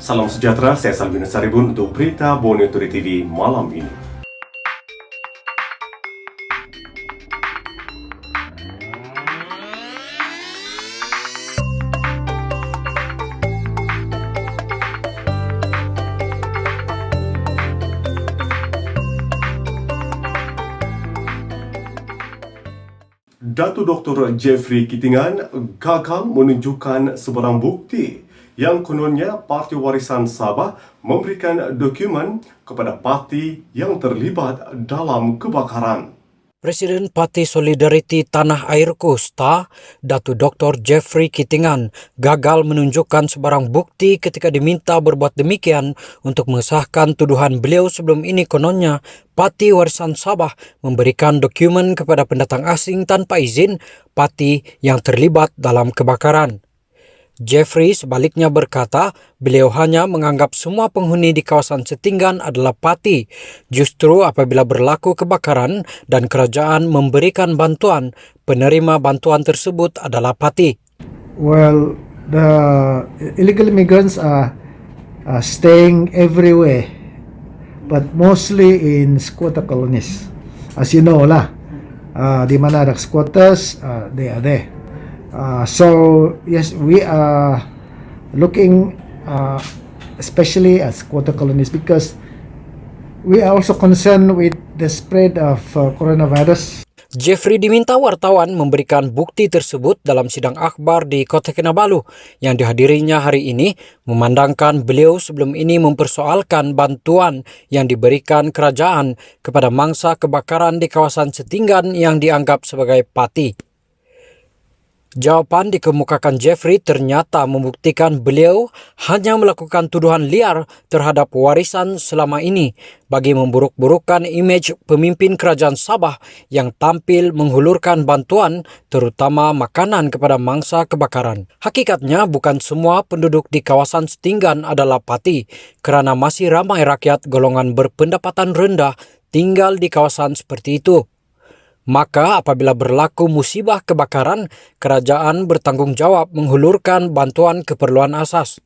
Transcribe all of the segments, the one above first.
Salam sejahtera, saya Salmin Saribun untuk berita Bonituri TV malam ini. Datuk Dr. Jeffrey Kitingan gagal menunjukkan sebarang bukti yang kononnya Parti Warisan Sabah memberikan dokumen kepada parti yang terlibat dalam kebakaran. Presiden Parti Solidariti Tanah Airku STA, Datuk Dr. Jeffrey Kitingan gagal menunjukkan sebarang bukti ketika diminta berbuat demikian untuk mengesahkan tuduhan beliau sebelum ini kononnya Parti Warisan Sabah memberikan dokumen kepada pendatang asing tanpa izin parti yang terlibat dalam kebakaran. Jeffrey sebaliknya berkata beliau hanya menganggap semua penghuni di kawasan Setinggan adalah parti. Justru apabila berlaku kebakaran dan kerajaan memberikan bantuan, penerima bantuan tersebut adalah parti. Well, the illegal immigrants are staying everywhere, but mostly in squatter colonies. As you know lah, di mana ada squatters, they are there. So yes, we are looking especially at squatter colonies because we are also concerned with the spread of coronavirus. Jeffrey diminta wartawan memberikan bukti tersebut dalam sidang akhbar di Kota Kinabalu yang dihadirinya hari ini, memandangkan beliau sebelum ini mempersoalkan bantuan yang diberikan kerajaan kepada mangsa kebakaran di kawasan Setinggan yang dianggap sebagai parti. Jawapan dikemukakan Jeffrey ternyata membuktikan beliau hanya melakukan tuduhan liar terhadap warisan selama ini bagi memburuk-burukkan imej pemimpin kerajaan Sabah yang tampil menghulurkan bantuan terutama makanan kepada mangsa kebakaran. Hakikatnya bukan semua penduduk di kawasan Setinggan adalah parti kerana masih ramai rakyat golongan berpendapatan rendah tinggal di kawasan seperti itu. Maka apabila berlaku musibah kebakaran, kerajaan bertanggungjawab menghulurkan bantuan keperluan asas.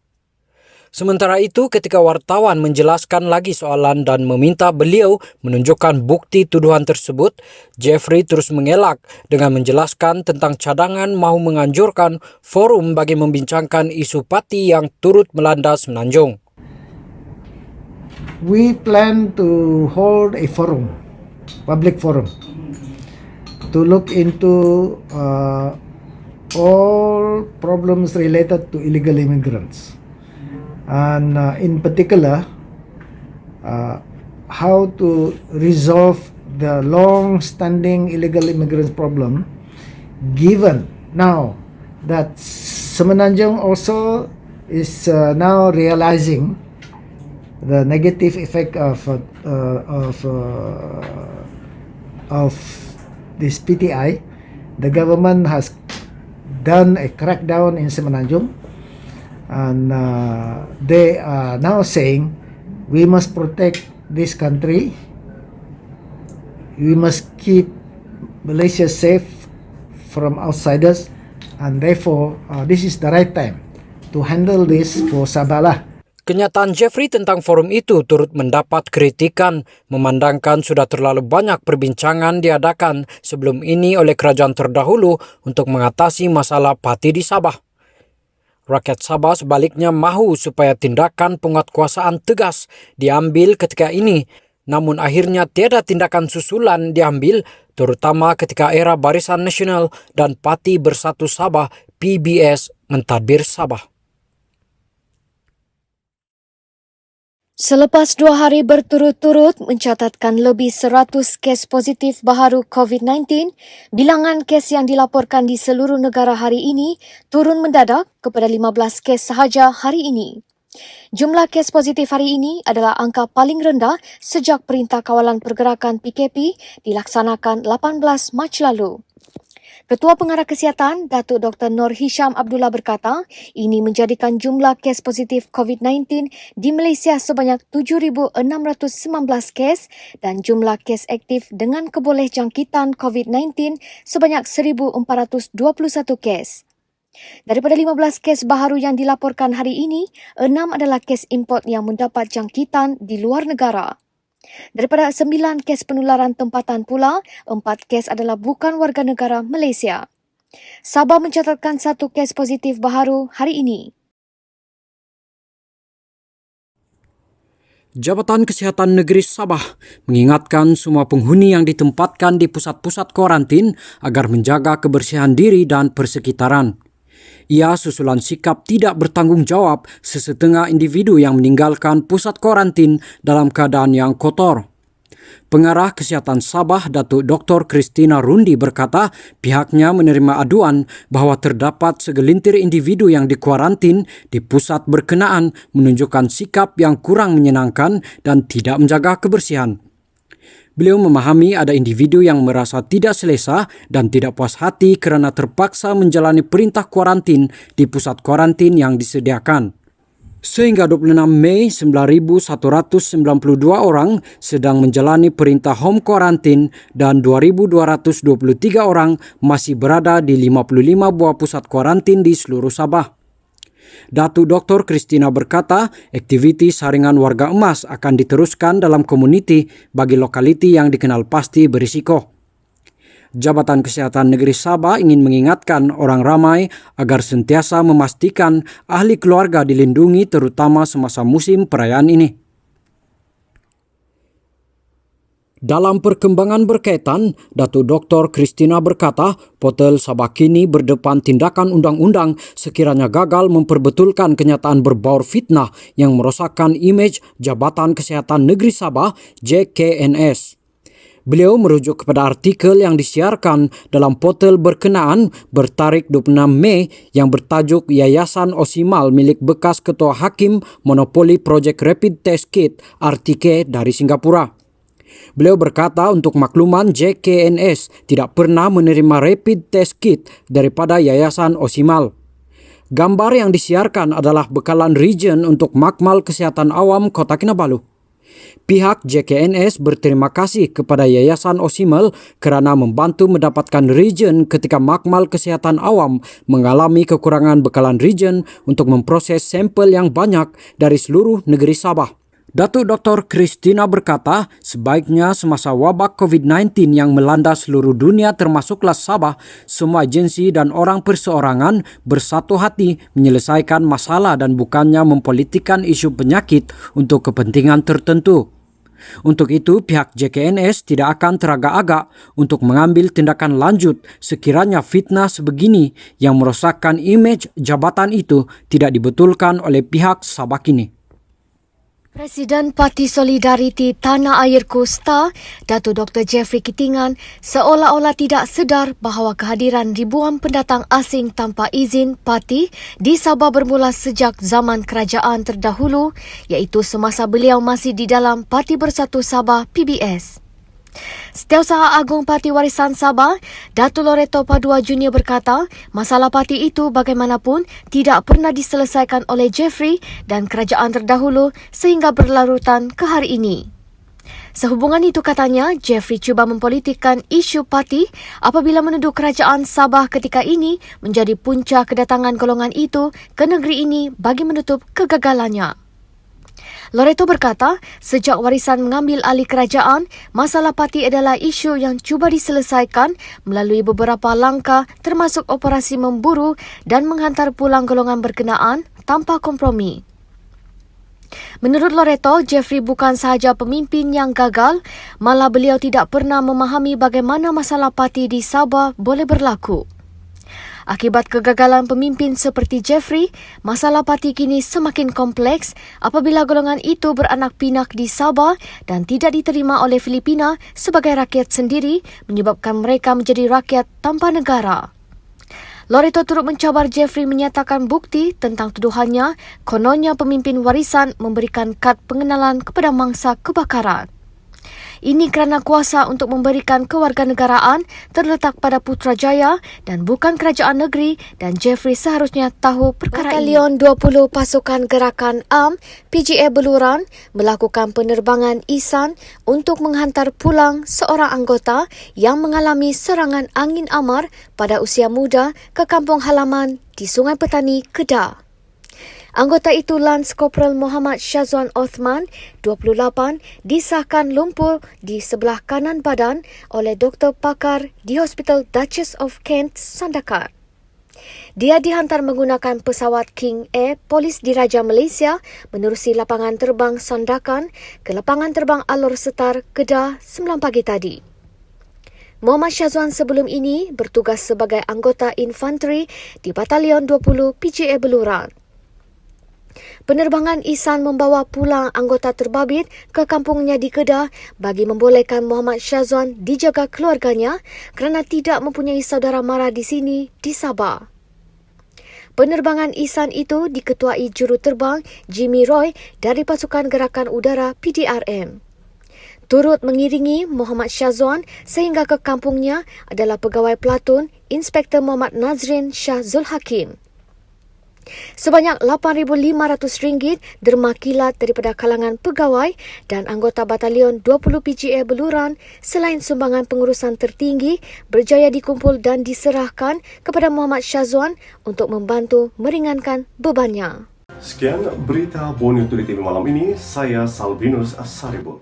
Sementara itu, ketika wartawan menjelaskan lagi soalan dan meminta beliau menunjukkan bukti tuduhan tersebut, Jeffrey terus mengelak dengan menjelaskan tentang cadangan mahu menganjurkan forum bagi membincangkan isu parti yang turut melanda Semenanjung. We plan to hold a forum, public forum, to look into all problems related to illegal immigrants, and in particular how to resolve the long-standing illegal immigrants problem, given now that Semenanjung also is now realizing the negative effect of this PTI. The government has done a crackdown in Semenanjung, and they are now saying we must protect this country, we must keep Malaysia safe from outsiders, and therefore this is the right time to handle this for Sabah lah. Kenyataan Jeffrey tentang forum itu turut mendapat kritikan, memandangkan sudah terlalu banyak perbincangan diadakan sebelum ini oleh kerajaan terdahulu untuk mengatasi masalah parti di Sabah. Rakyat Sabah sebaliknya mahu supaya tindakan penguatkuasaan tegas diambil ketika ini, namun akhirnya tiada tindakan susulan diambil, terutama ketika era Barisan Nasional dan Parti Bersatu Sabah PBS mentadbir Sabah. Selepas 2 hari berturut-turut mencatatkan lebih 100 kes positif baharu COVID-19, bilangan kes yang dilaporkan di seluruh negara hari ini turun mendadak kepada 15 kes sahaja hari ini. Jumlah kes positif hari ini adalah angka paling rendah sejak Perintah Kawalan Pergerakan PKP dilaksanakan 18 Mac lalu. Ketua Pengarah Kesihatan, Datuk Dr. Nur Hisham Abdullah berkata, ini menjadikan jumlah kes positif COVID-19 di Malaysia sebanyak 7,619 kes dan jumlah kes aktif dengan keboleh jangkitan COVID-19 sebanyak 1,421 kes. Daripada 15 kes baharu yang dilaporkan hari ini, 6 adalah kes import yang mendapat jangkitan di luar negara. Daripada 9 kes penularan tempatan pula, 4 kes adalah bukan warga negara Malaysia. Sabah mencatatkan 1 kes positif baharu hari ini. Jabatan Kesihatan Negeri Sabah mengingatkan semua penghuni yang ditempatkan di pusat-pusat kuarantin agar menjaga kebersihan diri dan persekitaran. Ia susulan sikap tidak bertanggungjawab sesetengah individu yang meninggalkan pusat kuarantin dalam keadaan yang kotor. Pengarah Kesihatan Sabah, Datuk Dr. Christina Rundi berkata pihaknya menerima aduan bahawa terdapat segelintir individu yang dikuarantin di pusat berkenaan menunjukkan sikap yang kurang menyenangkan dan tidak menjaga kebersihan. Beliau memahami ada individu yang merasa tidak selesa dan tidak puas hati kerana terpaksa menjalani perintah kuarantin di pusat kuarantin yang disediakan. Sehingga 26 Mei, 9,192 orang sedang menjalani perintah home quarantine dan 2,223 orang masih berada di 55 buah pusat kuarantin di seluruh Sabah. Datuk Dr. Christina berkata, aktiviti saringan warga emas akan diteruskan dalam komuniti bagi lokaliti yang dikenal pasti berisiko. Jabatan Kesihatan Negeri Sabah ingin mengingatkan orang ramai agar sentiasa memastikan ahli keluarga dilindungi terutama semasa musim perayaan ini. Dalam perkembangan berkaitan, Datuk Dr. Christina berkata, portal Sabah kini berdepan tindakan undang-undang sekiranya gagal memperbetulkan kenyataan berbaur fitnah yang merosakkan imej Jabatan Kesihatan Negeri Sabah, JKNS. Beliau merujuk kepada artikel yang disiarkan dalam portal berkenaan bertarikh 26 Mei yang bertajuk Yayasan Osimal milik bekas Ketua Hakim Monopoli Projek Rapid Test Kit RTK dari Singapura. Beliau berkata untuk makluman JKNS tidak pernah menerima rapid test kit daripada Yayasan Osimal. Gambar yang disiarkan adalah bekalan region untuk Makmal Kesihatan Awam Kota Kinabalu. Pihak JKNS berterima kasih kepada Yayasan Osimal kerana membantu mendapatkan region ketika Makmal Kesihatan Awam mengalami kekurangan bekalan region untuk memproses sampel yang banyak dari seluruh negeri Sabah. Datuk Dr. Christina berkata, sebaiknya semasa wabak COVID-19 yang melanda seluruh dunia termasuklah Sabah, semua agensi dan orang perseorangan bersatu hati menyelesaikan masalah dan bukannya mempolitikkan isu penyakit untuk kepentingan tertentu. Untuk itu, pihak JKNS tidak akan teragak-agak untuk mengambil tindakan lanjut sekiranya fitnah sebegini yang merosakkan imej jabatan itu tidak dibetulkan oleh pihak Sabah kini. Presiden Parti Solidariti Tanah Airku STAR, Datuk Dr. Jeffrey Kitingan, seolah-olah tidak sedar bahawa kehadiran ribuan pendatang asing tanpa izin parti di Sabah bermula sejak zaman kerajaan terdahulu, iaitu semasa beliau masih di dalam Parti Bersatu Sabah PBS. Setiausaha Agung Parti Warisan Sabah, Datuk Loreto Padua Junior berkata, masalah parti itu bagaimanapun tidak pernah diselesaikan oleh Jeffrey dan kerajaan terdahulu sehingga berlarutan ke hari ini. Sehubungan itu katanya, Jeffrey cuba mempolitikkan isu parti apabila menuduh kerajaan Sabah ketika ini menjadi punca kedatangan golongan itu ke negeri ini bagi menutup kegagalannya. Loreto berkata, sejak warisan mengambil alih kerajaan, masalah parti adalah isu yang cuba diselesaikan melalui beberapa langkah termasuk operasi memburu dan menghantar pulang golongan berkenaan tanpa kompromi. Menurut Loreto, Jeffrey bukan sahaja pemimpin yang gagal, malah beliau tidak pernah memahami bagaimana masalah parti di Sabah boleh berlaku. Akibat kegagalan pemimpin seperti Jeffrey, masalah parti kini semakin kompleks apabila golongan itu beranak pinak di Sabah dan tidak diterima oleh Filipina sebagai rakyat sendiri menyebabkan mereka menjadi rakyat tanpa negara. Loreto turut mencabar Jeffrey menyatakan bukti tentang tuduhannya kononnya pemimpin warisan memberikan kad pengenalan kepada mangsa kebakaran. Ini kerana kuasa untuk memberikan kewarganegaraan terletak pada Putrajaya dan bukan kerajaan negeri, dan Jeffrey seharusnya tahu perkara ini. Batalion 20 Pasukan Gerakan AM PGA Beluran melakukan penerbangan Ihsan untuk menghantar pulang seorang anggota yang mengalami serangan angin amar pada usia muda ke kampung halaman di Sungai Petani, Kedah. Anggota itu Lance Corporal Muhammad Syazwan Othman, 28, disahkan lumpuh di sebelah kanan badan oleh doktor pakar di Hospital Duchess of Kent, Sandakan. Dia dihantar menggunakan pesawat King Air Polis Diraja Malaysia menerusi lapangan terbang Sandakan ke lapangan terbang Alor Setar, Kedah 9 pagi tadi. Muhammad Syazwan sebelum ini bertugas sebagai anggota infanteri di Batalion 20 PGA Beluran. Penerbangan Ihsan membawa pulang anggota terbabit ke kampungnya di Kedah bagi membolehkan Muhammad Syazwan dijaga keluarganya kerana tidak mempunyai saudara mara di sini di Sabah. Penerbangan Ihsan itu diketuai juruterbang Jimmy Roy dari Pasukan Gerakan Udara PDRM. Turut mengiringi Muhammad Syazwan sehingga ke kampungnya adalah pegawai pelatun Inspektor Muhammad Nazrin Shah Zulhakim. Sebanyak RM8,500 derma kilat daripada kalangan pegawai dan anggota Batalion 20 PGA Beluran selain sumbangan pengurusan tertinggi berjaya dikumpul dan diserahkan kepada Muhammad Syazwan untuk membantu meringankan bebannya. Sekian berita Bonito di TV malam ini, saya Salvinus Saribun.